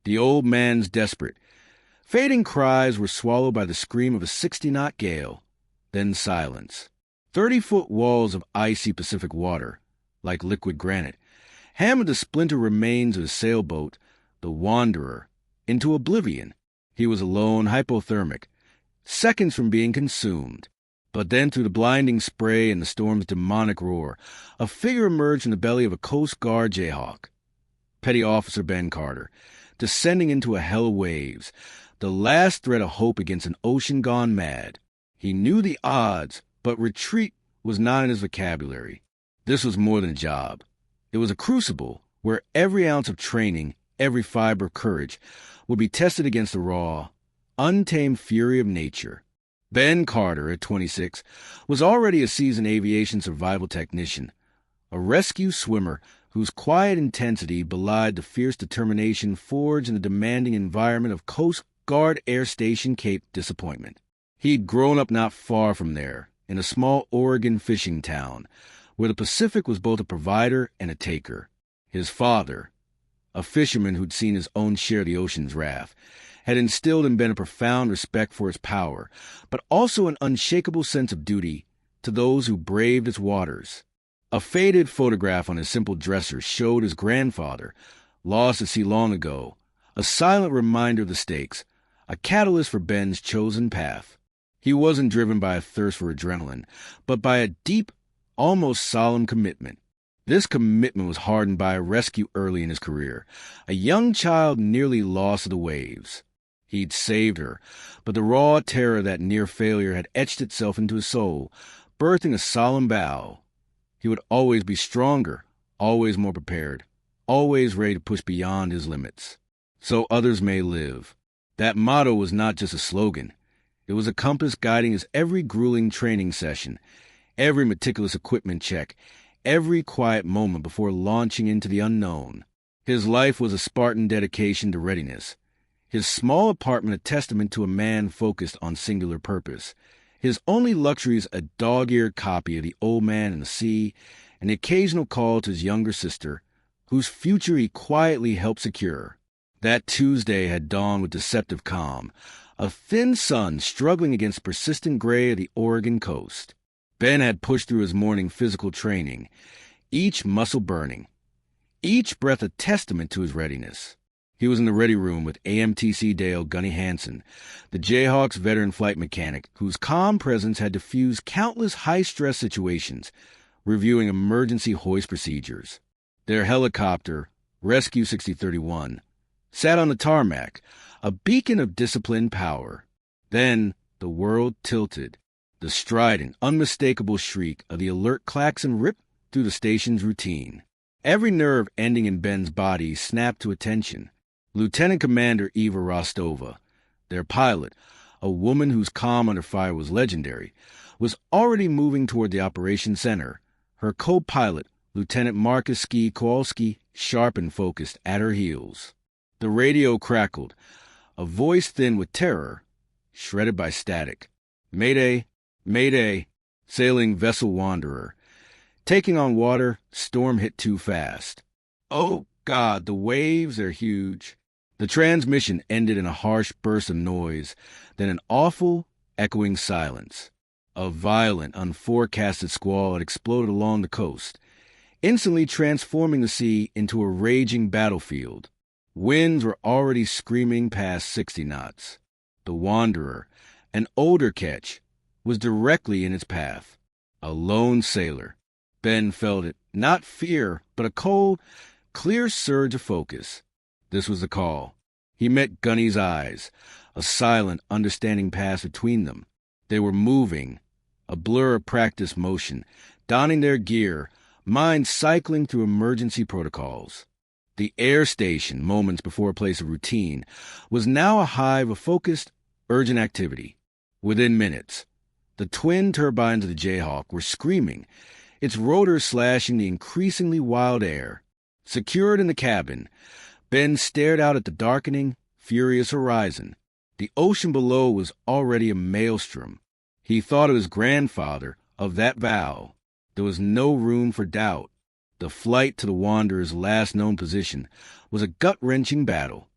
The old man's desperate. Fading cries were swallowed by the scream of a 60-knot gale, then silence. 30-foot walls of icy Pacific water, like liquid granite, hammered the splinter remains of his sailboat, the Wanderer, into oblivion. He was alone, hypothermic, seconds from being consumed. But then, through the blinding spray and the storm's demonic roar, a figure emerged from the belly of a Coast Guard Jayhawk. Petty Officer Ben Carter, descending into a hell of waves, the last thread of hope against an ocean gone mad. He knew the odds, but retreat was not in his vocabulary. This was more than a job. It was a crucible where every ounce of training, every fiber of courage, would be tested against the raw, untamed fury of nature. Ben Carter, at 26, was already a seasoned aviation survival technician, a rescue swimmer whose quiet intensity belied the fierce determination forged in the demanding environment of Coast Guard Air Station Cape Disappointment. He'd grown up not far from there, in a small Oregon fishing town, where the Pacific was both a provider and a taker. His father, a fisherman who'd seen his own share of the ocean's wrath, had instilled in Ben a profound respect for its power, but also an unshakable sense of duty to those who braved its waters. A faded photograph on his simple dresser showed his grandfather, lost at sea long ago, a silent reminder of the stakes, a catalyst for Ben's chosen path. He wasn't driven by a thirst for adrenaline, but by a deep, almost solemn commitment. This commitment was hardened by a rescue early in his career, a young child nearly lost to the waves. He'd saved her, but the raw terror of that near failure had etched itself into his soul, birthing a solemn vow. He would always be stronger, always more prepared, always ready to push beyond his limits. So others may live. That motto was not just a slogan. It was a compass guiding his every grueling training session, every meticulous equipment check, every quiet moment before launching into the unknown. His life was a Spartan dedication to readiness. His small apartment a testament to a man focused on singular purpose. His only luxuries a dog-eared copy of The Old Man and the Sea, and the occasional call to his younger sister, whose future he quietly helped secure. That Tuesday had dawned with deceptive calm, a thin sun struggling against persistent gray of the Oregon coast. Ben had pushed through his morning physical training, each muscle burning, each breath a testament to his readiness. He was in the ready room with AMTC Dale Gunny Hansen, the Jayhawks veteran flight mechanic whose calm presence had diffused countless high-stress situations, reviewing emergency hoist procedures. Their helicopter, Rescue 6031, sat on the tarmac, a beacon of disciplined power. Then the world tilted. The strident, unmistakable shriek of the alert klaxon ripped through the station's routine. Every nerve ending in Ben's body snapped to attention. Lieutenant Commander Eva Rostova, their pilot, a woman whose calm under fire was legendary, was already moving toward the operations center, her co-pilot, Lieutenant Marcus Ski Kowalski, sharp and focused, at her heels. The radio crackled, a voice thin with terror, shredded by static. Mayday, Mayday, sailing vessel Wanderer. Taking on water, storm hit too fast. Oh, God, the waves, they're huge. The transmission ended in a harsh burst of noise, then an awful, echoing silence. A violent, unforecasted squall had exploded along the coast, instantly transforming the sea into a raging battlefield. Winds were already screaming past 60 knots. The Wanderer, an older ketch, was directly in its path. A lone sailor. Ben felt it, not fear, but a cold, clear surge of focus. This was the call. He met Gunny's eyes, a silent, understanding pass between them. They were moving, a blur of practice motion, donning their gear, minds cycling through emergency protocols. The air station, moments before a place of routine, was now a hive of focused, urgent activity. Within minutes, the twin turbines of the Jayhawk were screaming, its rotors slashing the increasingly wild air. Secured in the cabin, Ben stared out at the darkening, furious horizon. The ocean below was already a maelstrom. He thought of his grandfather, of that vow. There was no room for doubt. The flight to the Wanderer's last known position was a gut-wrenching battle.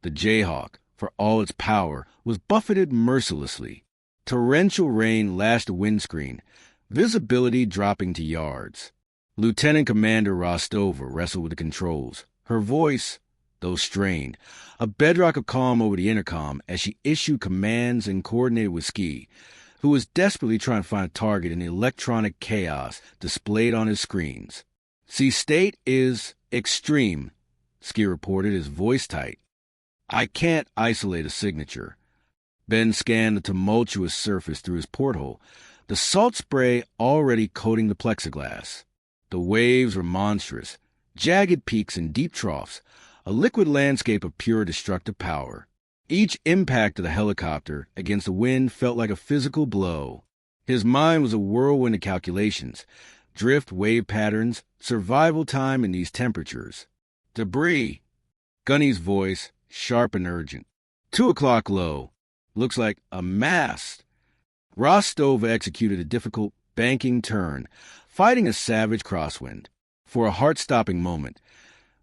The Jayhawk, for all its power, was buffeted mercilessly. Torrential rain lashed the windscreen, visibility dropping to yards. Lieutenant Commander Rostova wrestled with the controls, her voice, though strained, a bedrock of calm over the intercom as she issued commands and coordinated with Ski, who was desperately trying to find a target in the electronic chaos displayed on his screens. "Sea state is extreme," Ski reported, his voice tight. "I can't isolate a signature." Ben scanned the tumultuous surface through his porthole, the salt spray already coating the plexiglass. The waves were monstrous, jagged peaks and deep troughs, a liquid landscape of pure destructive power. Each impact of the helicopter against the wind felt like a physical blow. His mind was a whirlwind of calculations, drift, wave patterns, survival time in these temperatures. "Debris!" Gunny's voice, sharp and urgent. 2 o'clock low. Looks like a mast. Rostova executed a difficult, banking turn, fighting a savage crosswind. For a heart-stopping moment,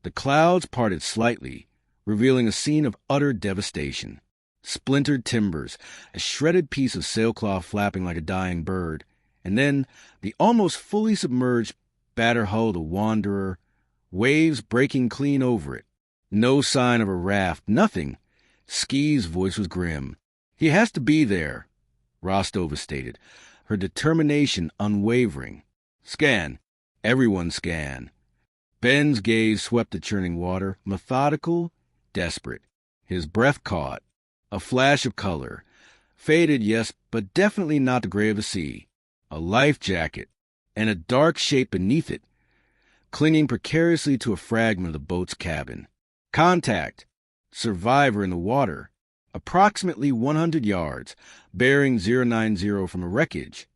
the clouds parted slightly, revealing a scene of utter devastation. Splintered timbers, a shredded piece of sailcloth flapping like a dying bird, and then the almost fully submerged batter hull of the Wanderer, waves breaking clean over it. No sign of a raft, nothing. Ski's voice was grim. "He has to be there," Rostova stated, her determination unwavering. "Scan. Everyone scan." Ben's gaze swept the churning water, methodical, desperate. His breath caught. A flash of color. Faded, yes, but definitely not the gray of the sea. A life jacket, and a dark shape beneath it, clinging precariously to a fragment of the boat's cabin. Contact. Survivor in the water. Approximately 100 yards, bearing 090 from the wreckage.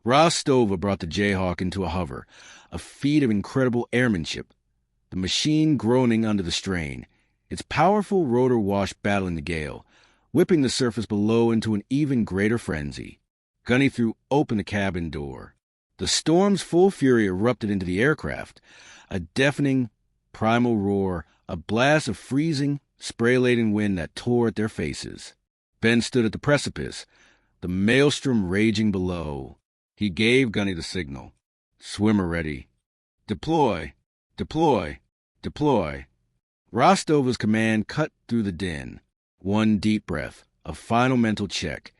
Rostova brought the Jayhawk into a hover, a feat of incredible airmanship. The machine groaning under the strain, its powerful rotor wash battling the gale, whipping the surface below into an even greater frenzy. Gunny threw open the cabin door. The storm's full fury erupted into the aircraft, a deafening, primal roar, a blast of freezing, spray-laden wind that tore at their faces. Ben stood at the precipice, the maelstrom raging below. He gave Gunny the signal. "Swimmer ready. Deploy, deploy, deploy." Rostova's command cut through the din. One deep breath, a final mental check,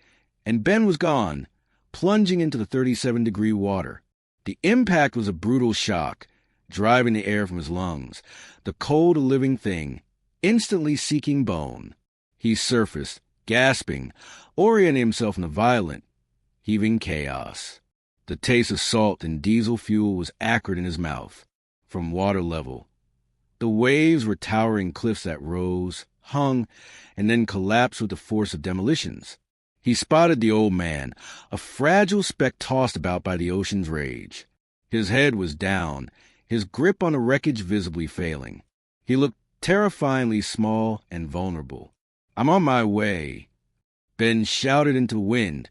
and Ben was gone, plunging into the 37-degree water. The impact was a brutal shock, driving the air from his lungs, the cold of living thing, instantly seeking bone. He surfaced, gasping, orienting himself in the violent, heaving chaos. The taste of salt and diesel fuel was acrid in his mouth, from water level. The waves were towering cliffs that rose, hung, and then collapsed with the force of demolitions. He spotted the old man, a fragile speck tossed about by the ocean's rage. His head was down, his grip on the wreckage visibly failing. He looked terrifyingly small and vulnerable. "I'm on my way," Ben shouted into the wind,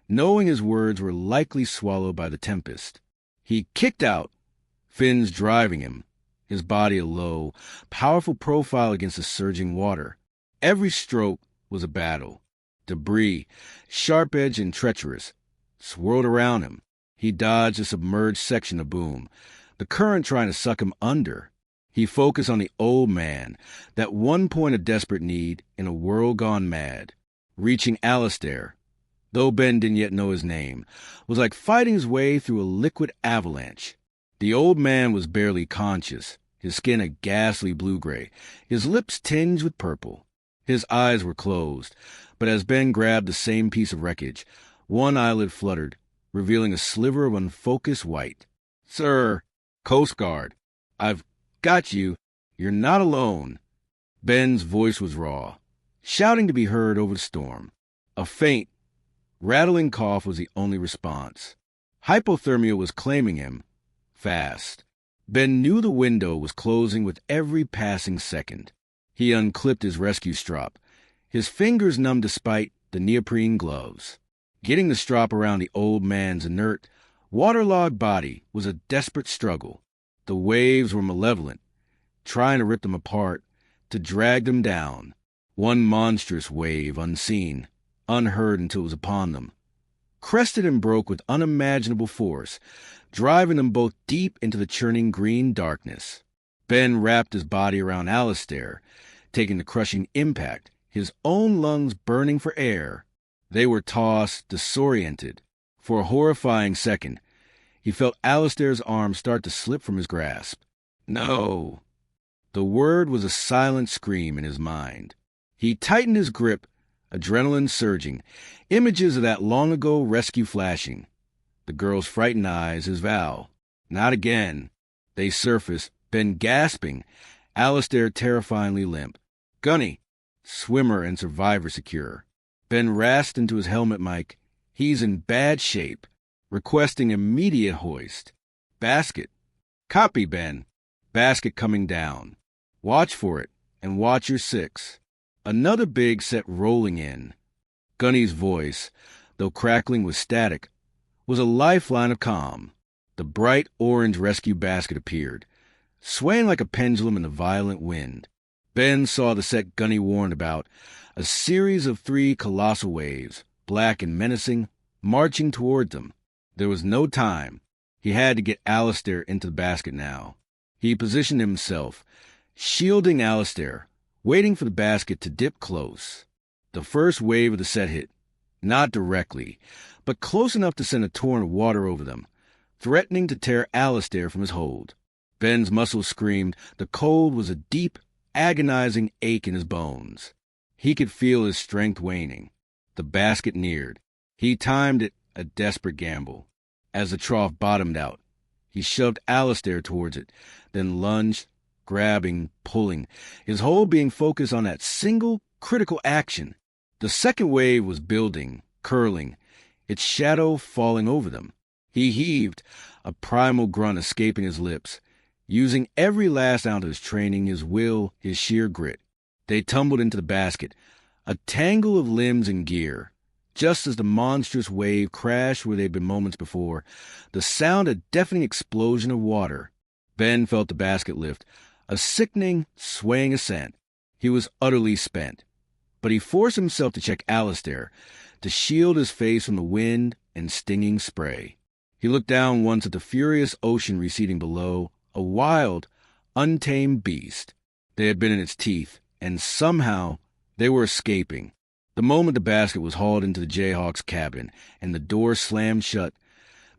knowing his words were likely swallowed by the tempest. He kicked out, fins driving him, his body a low, powerful profile against the surging water. Every stroke was a battle. Debris, sharp-edged and treacherous, swirled around him. He dodged a submerged section of boom, the current trying to suck him under. He focused on the old man, that one point of desperate need in a world gone mad. Reaching Alistair, though Ben didn't yet know his name, was like fighting his way through a liquid avalanche. The old man was barely conscious, his skin a ghastly blue-gray, his lips tinged with purple. His eyes were closed, but as Ben grabbed the same piece of wreckage, one eyelid fluttered, revealing a sliver of unfocused white. "Sir, Coast Guard, I've got you. You're not alone." Ben's voice was raw, shouting to be heard over the storm. A faint, rattling cough was the only response. Hypothermia was claiming him, fast. Ben knew the window was closing with every passing second. He unclipped his rescue strap, his fingers numb despite the neoprene gloves. Getting the strap around the old man's inert, waterlogged body was a desperate struggle. The waves were malevolent, trying to rip them apart, to drag them down. One monstrous wave, unseen, unheard until it was upon them, crested and broke with unimaginable force, driving them both deep into the churning green darkness. Ben wrapped his body around Alistair, taking the crushing impact, his own lungs burning for air. They were tossed, disoriented. For a horrifying second, he felt Alistair's arm start to slip from his grasp. No! The word was a silent scream in his mind. He tightened his grip, adrenaline surging, images of that long-ago rescue flashing. The girl's frightened eyes, his vow. Not again. They surfaced, Ben gasping, Alistair terrifyingly limp. Gunny, swimmer and survivor secure. Ben rasped into his helmet mic. He's in bad shape. Requesting immediate hoist. Basket. Copy, Ben. Basket coming down. Watch for it, and watch your six. Another big set rolling in. Gunny's voice, though crackling with static, was a lifeline of calm. The bright orange rescue basket appeared, swaying like a pendulum in the violent wind. Ben saw the set Gunny warned about, a series of 3 colossal waves, black and menacing, marching toward them. There was no time. He had to get Alistair into the basket now. He positioned himself, shielding Alistair, waiting for the basket to dip close. The first wave of the set hit, not directly, but close enough to send a torrent of water over them, threatening to tear Alistair from his hold. Ben's muscles screamed. The cold was a deep, agonizing ache in his bones. He could feel his strength waning. The basket neared. He timed it, a desperate gamble. As the trough bottomed out, he shoved Alistair towards it, then lunged, grabbing, pulling, his whole being focused on that single, critical action. The second wave was building, curling, its shadow falling over them. He heaved, a primal grunt escaping his lips, using every last ounce of his training, his will, his sheer grit. They tumbled into the basket, a tangle of limbs and gear. Just as the monstrous wave crashed where they'd been moments before, the sound a deafening explosion of water. Ben felt the basket lift, a sickening, swaying ascent. He was utterly spent, but he forced himself to check Alistair, to shield his face from the wind and stinging spray. He looked down once at the furious ocean receding below, a wild, untamed beast. They had been in its teeth, and somehow they were escaping. The moment the basket was hauled into the Jayhawk's cabin and the door slammed shut,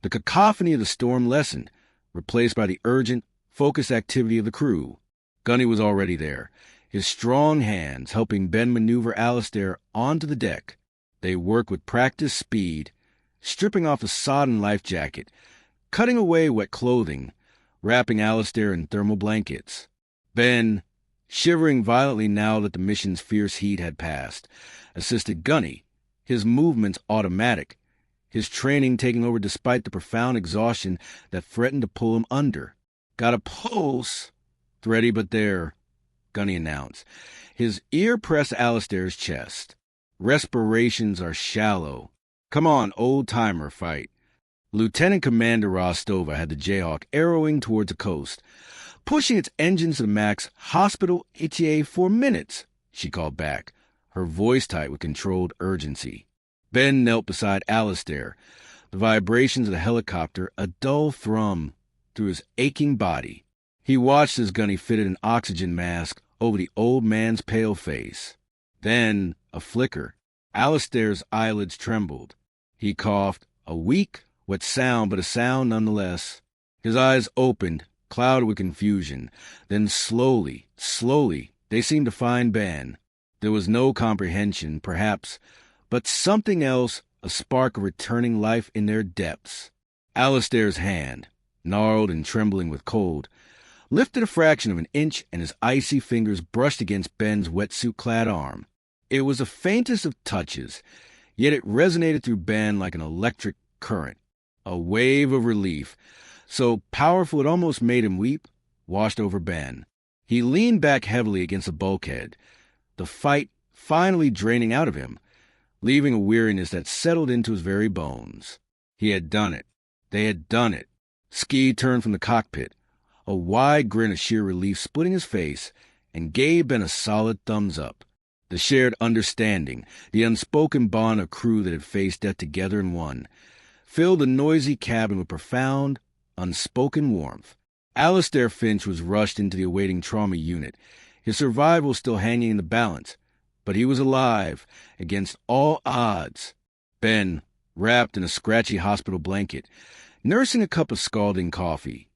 the cacophony of the storm lessened, replaced by the urgent, focused activity of the crew. Gunny was already there, his strong hands helping Ben maneuver Alistair onto the deck. They worked with practiced speed, stripping off a sodden life jacket, cutting away wet clothing, wrapping Alistair in thermal blankets. Ben, shivering violently now that the mission's fierce heat had passed, assisted Gunny, his movements automatic, his training taking over despite the profound exhaustion that threatened to pull him under. Got a pulse? Thready but there, Gunny announced. His ear pressed Alistair's chest. Respirations are shallow. Come on, old-timer, fight. Lieutenant Commander Rostova had the Jayhawk arrowing towards the coast, pushing its engines to the max. Hospital ETA 4 minutes, she called back, her voice tight with controlled urgency. Ben knelt beside Alistair, the vibrations of the helicopter a dull thrum through his aching body. He watched as Gunny fitted an oxygen mask over the old man's pale face. Then, a flicker. Alistair's eyelids trembled. He coughed, a weak, wet sound, but a sound nonetheless. His eyes opened, clouded with confusion. Then slowly, they seemed to find Ben. There was no comprehension, perhaps, but something else, a spark of returning life in their depths. Alistair's hand, gnarled and trembling with cold, lifted a fraction of an inch, and his icy fingers brushed against Ben's wetsuit-clad arm. It was the faintest of touches, yet it resonated through Ben like an electric current. A wave of relief, so powerful it almost made him weep, washed over Ben. He leaned back heavily against the bulkhead, the fight finally draining out of him, leaving a weariness that settled into his very bones. He had done it. They had done it. Ski turned from the cockpit, a wide grin of sheer relief splitting his face, and gave Ben a solid thumbs up. The shared understanding, the unspoken bond of crew that had faced death together in one, filled the noisy cabin with profound, unspoken warmth. Alistair Finch was rushed into the awaiting trauma unit, his survival still hanging in the balance, but he was alive, against all odds. Ben, wrapped in a scratchy hospital blanket, nursing a cup of scalding coffee,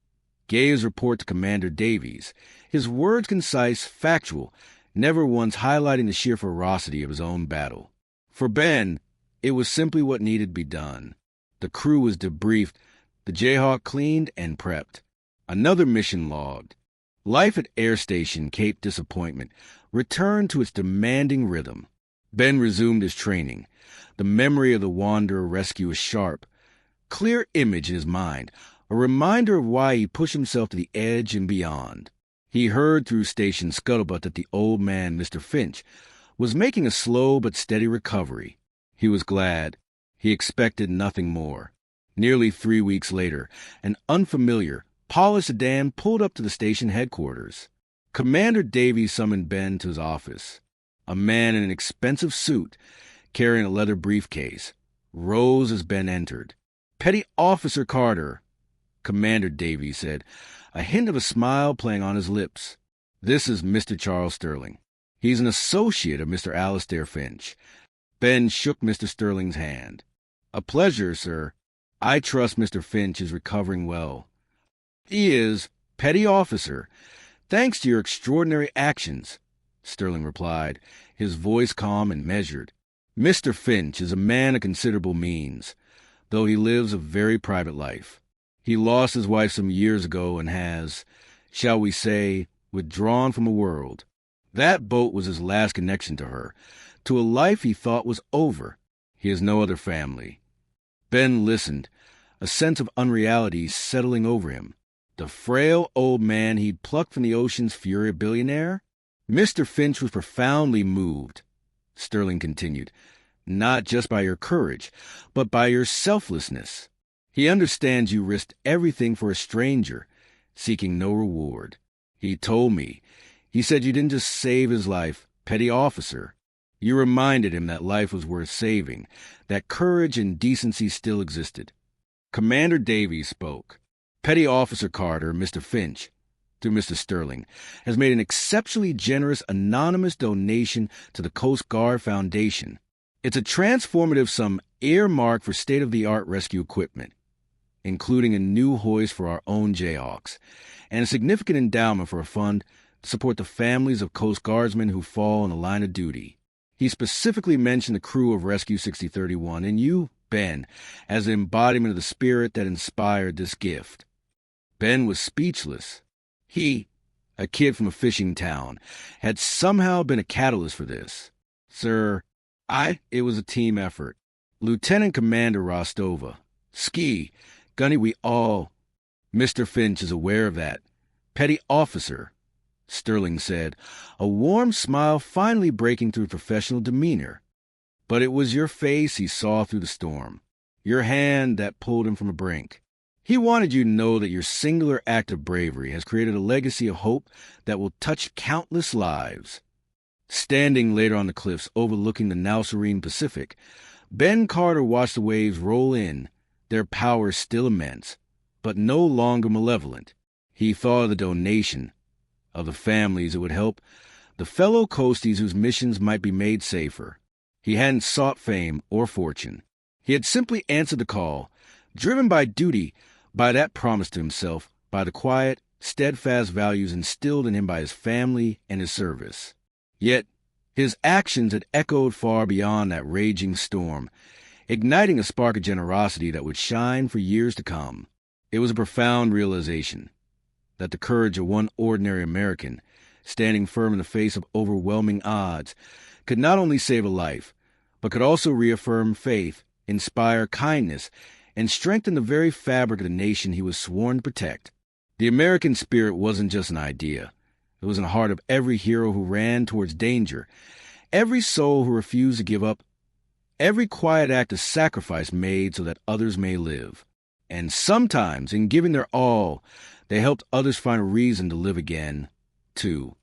gave his report to Commander Davies, his words concise, factual, never once highlighting the sheer ferocity of his own battle. For Ben, it was simply what needed to be done. The crew was debriefed, the Jayhawk cleaned and prepped. Another mission logged. Life at Air Station Cape Disappointment returned to its demanding rhythm. Ben resumed his training. The memory of the Wanderer rescue was sharp, clear image in his mind, a reminder of why he pushed himself to the edge and beyond. He heard through station scuttlebutt that the old man, Mr. Finch, was making a slow but steady recovery. He was glad. He expected nothing more. Nearly 3 weeks later, an unfamiliar, polished sedan pulled up to the station headquarters. Commander Davies summoned Ben to his office. A man in an expensive suit, carrying a leather briefcase, rose as Ben entered. "Petty Officer Carter," Commander Davies said, a hint of a smile playing on his lips. "This is Mr. Charles Sterling. He's an associate of Mr. Alistair Finch." Ben shook Mr. Sterling's hand. "A pleasure, sir. I trust Mr. Finch is recovering well." "He is, Petty Officer, thanks to your extraordinary actions," Sterling replied, his voice calm and measured. "Mr. Finch is a man of considerable means, though he lives a very private life. He lost his wife some years ago and has, shall we say, withdrawn from the world. That boat was his last connection to her, to a life he thought was over. He has no other family." Ben listened, a sense of unreality settling over him. The frail old man he'd plucked from the ocean's fury of Billionaire? "Mr. Finch was profoundly moved," Sterling continued, "not just by your courage, but by your selflessness. He understands you risked everything for a stranger, seeking no reward. He told me. He said you didn't just save his life, Petty Officer. You reminded him that life was worth saving, that courage and decency still existed." Commander Davies spoke. "Petty Officer Carter, Mr. Finch, through Mr. Sterling, has made an exceptionally generous anonymous donation to the Coast Guard Foundation. It's a transformative sum earmarked for state-of-the-art rescue equipment, including a new hoist for our own Jayhawks, and a significant endowment for a fund to support the families of Coast Guardsmen who fall in the line of duty. He specifically mentioned the crew of Rescue 6031 and you, Ben, as the embodiment of the spirit that inspired this gift." Ben was speechless. He, a kid from a fishing town, had somehow been a catalyst for this. "Sir, it was a team effort. Lieutenant Commander Rostova, Ski, Gunny, we all—" "Mr. Finch is aware of that. Petty Officer," Sterling said, a warm smile finally breaking through professional demeanor. "But it was your face he saw through the storm, your hand that pulled him from the brink. He wanted you to know that your singular act of bravery has created a legacy of hope that will touch countless lives." Standing later on the cliffs overlooking the now serene Pacific, Ben Carter watched the waves roll in, their power still immense, but no longer malevolent. He thought of the donation, of the families it would help, the fellow coasties whose missions might be made safer. He hadn't sought fame or fortune. He had simply answered the call, driven by duty, by that promise to himself, by the quiet, steadfast values instilled in him by his family and his service. Yet his actions had echoed far beyond that raging storm, igniting a spark of generosity that would shine for years to come. It was a profound realization that the courage of one ordinary American, standing firm in the face of overwhelming odds, could not only save a life, but could also reaffirm faith, inspire kindness, and strengthen the very fabric of the nation he was sworn to protect. The American spirit wasn't just an idea. It was in the heart of every hero who ran towards danger, every soul who refused to give up, every quiet act of sacrifice made so that others may live. And sometimes, in giving their all, they helped others find a reason to live again, too.